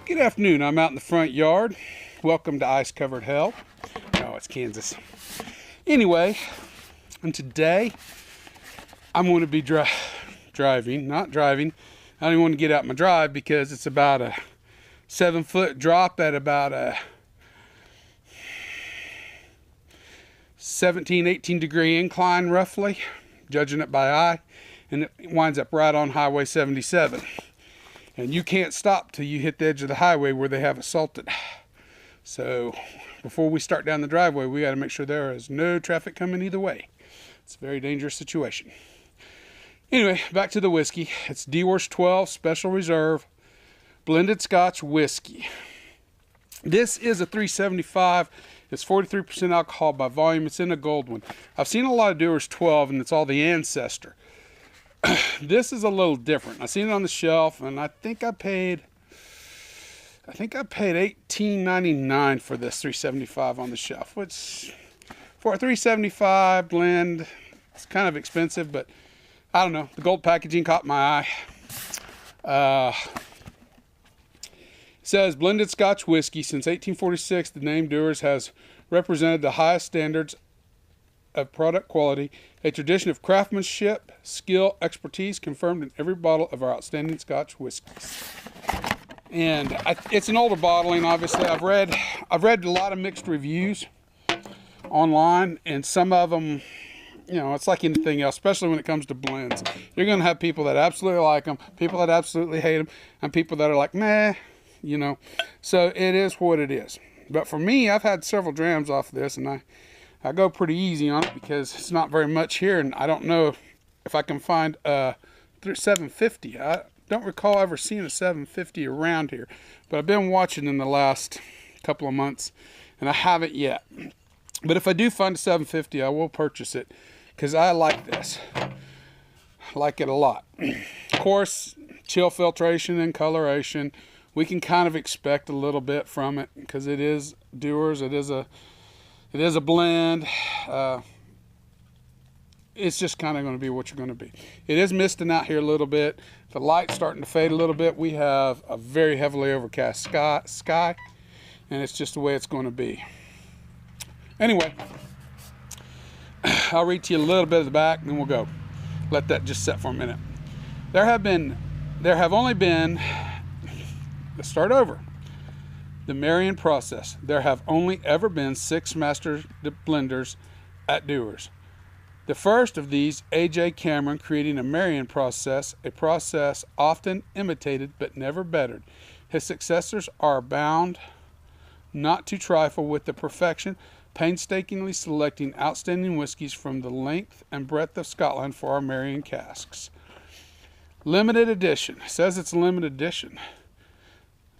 Good afternoon. I'm out in the front yard. Welcome to Ice Covered Hell. No, it's Kansas. Anyway, and today I'm going to be driving. Not driving. I don't even want to get out my drive because it's about a 7-foot drop at about a 17-18 degree incline roughly, judging it by eye, and it winds up right on Highway 77. And you can't stop till you hit the edge of the highway where they have it salted. So before we start down the driveway, we got to make sure there is no traffic coming either way. It's a very dangerous situation. Anyway, back to the whiskey. It's Dewars 12 Special Reserve Blended Scotch Whiskey. This is a 375. It's 43% alcohol by volume. It's in a gold one. It's seen a lot of Dewars 12, and it's all the Ancestor. This is a little different. I seen it on the shelf, and I think I paid $18.99 for this 375 on the shelf, which for a 375 blend, it's kind of expensive, but I don't know. The gold packaging caught my eye. It says blended Scotch whiskey. Since 1846, the name Dewars has represented the highest standards of product quality, a tradition of craftsmanship, skill, expertise confirmed in every bottle of our outstanding Scotch whiskeys. And it's an older bottling, obviously. I've read a lot of mixed reviews online, and some of them, you know, it's like anything else, especially when it comes to blends. You're going to have people that absolutely like them, people that absolutely hate them, and people that are like, meh, you know. So it is what it is. But for me, I've had several drams off this, and I go pretty easy on it because it's not very much here, and I don't know if I can find a 750. I don't recall ever seeing a 750 around here, but I've been watching in the last couple of months, and I haven't yet. But if I do find a 750, I will purchase it because I like this. I like it a lot. Of course, chill filtration and coloration, we can kind of expect a little bit from it because it is Dewars. It is a blend. It's just kind of going to be what you're going to be. It is misting out here a little bit. The light's starting to fade a little bit. We have a very heavily overcast sky, and it's just the way it's going to be. Anyway, I'll read to you a little bit of the back, and then we'll go. Let that just set for a minute. There have only been, let's start over. The Marion process. There have only ever been 6 master blenders at Dewars. The first of these, A.J. Cameron, creating a Marion process, a process often imitated but never bettered. His successors are bound not to trifle with the perfection, painstakingly selecting outstanding whiskies from the length and breadth of Scotland for our Marion casks. Limited edition. It says it's a limited edition.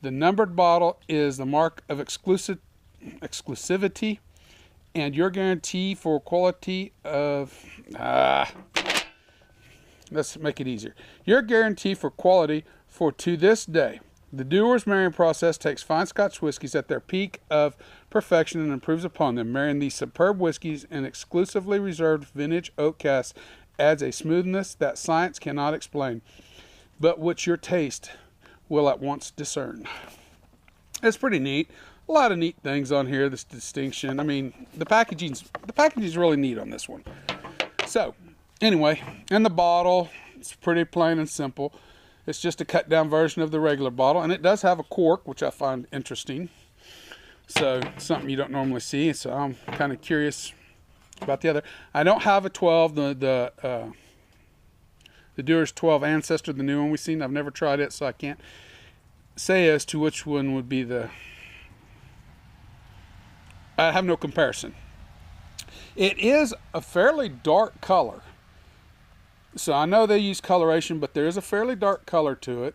The numbered bottle is the mark of exclusivity and your guarantee for quality of... let's make it easier. Your guarantee for quality for to this day. The Dewars Marion process takes fine Scotch whiskies at their peak of perfection and improves upon them. Marrying these superb whiskies in exclusively reserved vintage oak casks adds a smoothness that science cannot explain, but which your taste will at once discern. It's pretty neat. A lot of neat things on here, this distinction. I mean, the packaging's really neat on this one. So, anyway, and the bottle, it's pretty plain and simple. It's just a cut down version of the regular bottle, and it does have a cork, which I find interesting. So, something you don't normally see, so I'm kind of curious about the other. I don't have a 12, the Dewars 12 Ancestor, the new one we've seen. I've never tried it, so I can't say as to which one would be the... I have no comparison. It is a fairly dark color. So I know they use coloration, but there is a fairly dark color to it.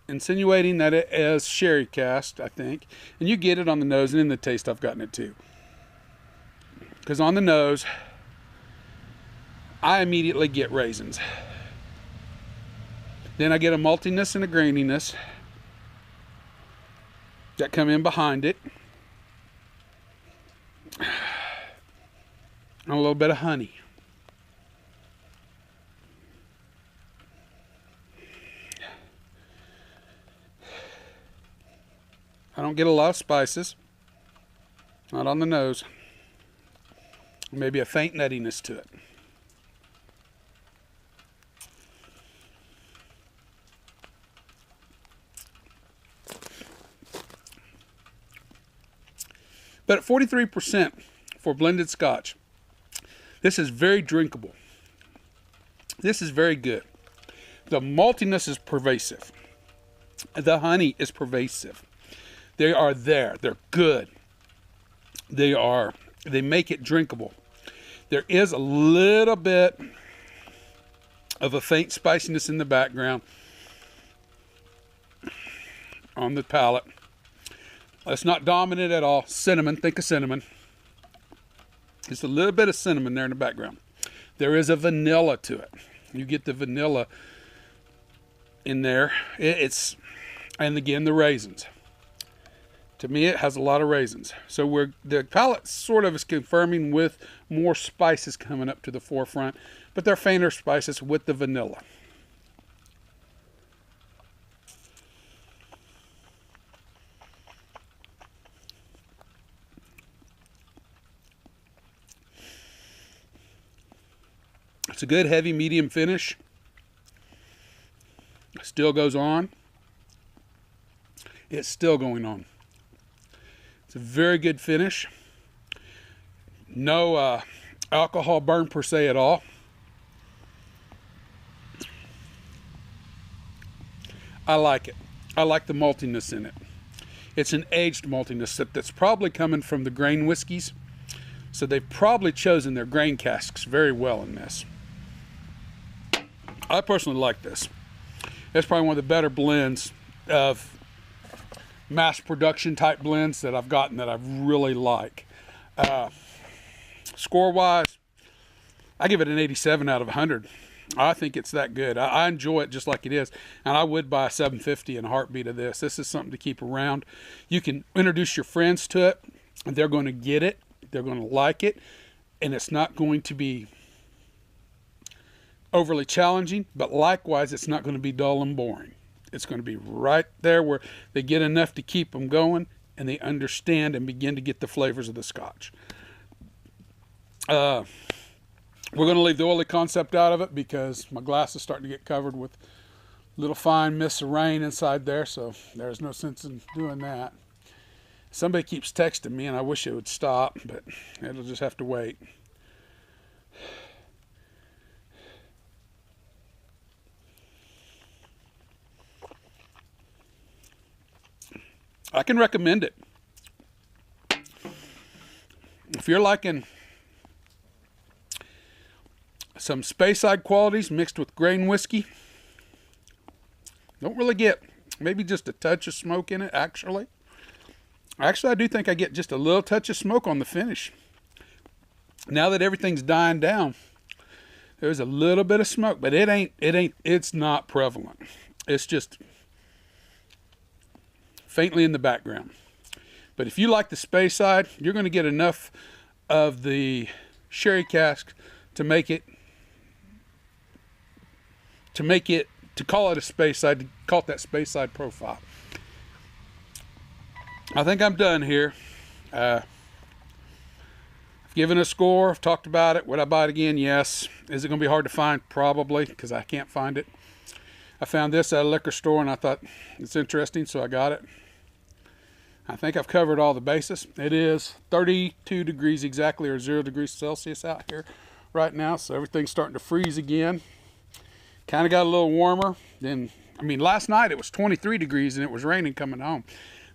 Insinuating that it is sherry cast, I think. And you get it on the nose, and in the taste I've gotten it too. Because on the nose, I immediately get raisins. Then I get a maltiness and a graininess that come in behind it. And a little bit of honey. I don't get a lot of spices. Not on the nose. Maybe a faint nuttiness to it. But at 43% for blended Scotch, this is very drinkable. This is very good. The maltiness is pervasive. The honey is pervasive. They are there. They're good. They make it drinkable. There is a little bit of a faint spiciness in the background on the palate. It's not dominant at all. Cinnamon, think of cinnamon. Just a little bit of cinnamon there in the background. There is a vanilla to it. You get the vanilla in there. And again, the raisins. To me, it has a lot of raisins. So the palate sort of is confirming with more spices coming up to the forefront, but they're fainter spices with the vanilla. It's a good heavy medium finish. Still goes on. It's still going on. It's a very good finish. No alcohol burn per se at all. I like it. I like the maltiness in it. It's an aged maltiness that's probably coming from the grain whiskeys. So they've probably chosen their grain casks very well in this. I personally like this. It's probably one of the better blends of mass production type blends that I've gotten that I really like. Score wise, I give it an 87 out of 100. I think it's that good. I enjoy it just like it is, and I would buy a 750 in a heartbeat of this. This is something to keep around. You can introduce your friends to it, and they're going to get it. They're going to like it, and it's not going to be overly challenging, but likewise, it's not going to be dull and boring. It's going to be right there where they get enough to keep them going, and they understand and begin to get the flavors of the Scotch. We're going to leave the oily concept out of it because my glass is starting to get covered with little fine mists of rain inside there, so there's no sense in doing that. Somebody keeps texting me, and I wish it would stop, but it'll just have to wait. I can recommend it. If you're liking some Speyside qualities mixed with grain whiskey, don't really get maybe just a touch of smoke in it, actually. Actually, I do think I get just a little touch of smoke on the finish. Now that everything's dying down, there's a little bit of smoke, but it's not prevalent. It's just faintly in the background. But if you like the Speyside, you're going to get enough of the sherry cask to make it to call it a Speyside, to call it that Speyside profile. I think I'm done here. I've given a score. I've talked about it. Would I buy it again? Yes. Is it going to be hard to find? Probably, because I can't find it. I found this at a liquor store, and I thought it's interesting, so I got it. I think I've covered all the bases. It is 32 degrees exactly, or 0 degrees Celsius out here right now, so everything's starting to freeze again. Kind of got a little warmer. Last night it was 23 degrees, and it was raining coming home.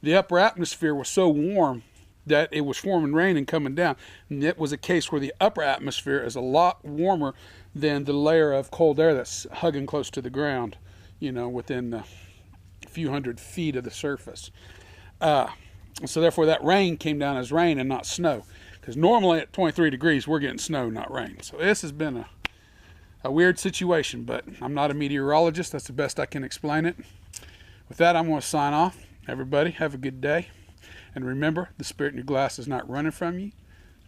The upper atmosphere was so warm that it was forming rain and coming down. And it was a case where the upper atmosphere is a lot warmer than the layer of cold air that's hugging close to the ground, within a few hundred feet of the surface. So therefore that rain came down as rain and not snow. Because normally at 23 degrees, we're getting snow, not rain. So this has been a weird situation, but I'm not a meteorologist. That's the best I can explain it. With that, I'm going to sign off. Everybody, have a good day. And remember, the spirit in your glass is not running from you.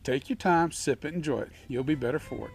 Take your time, sip it, enjoy it. You'll be better for it.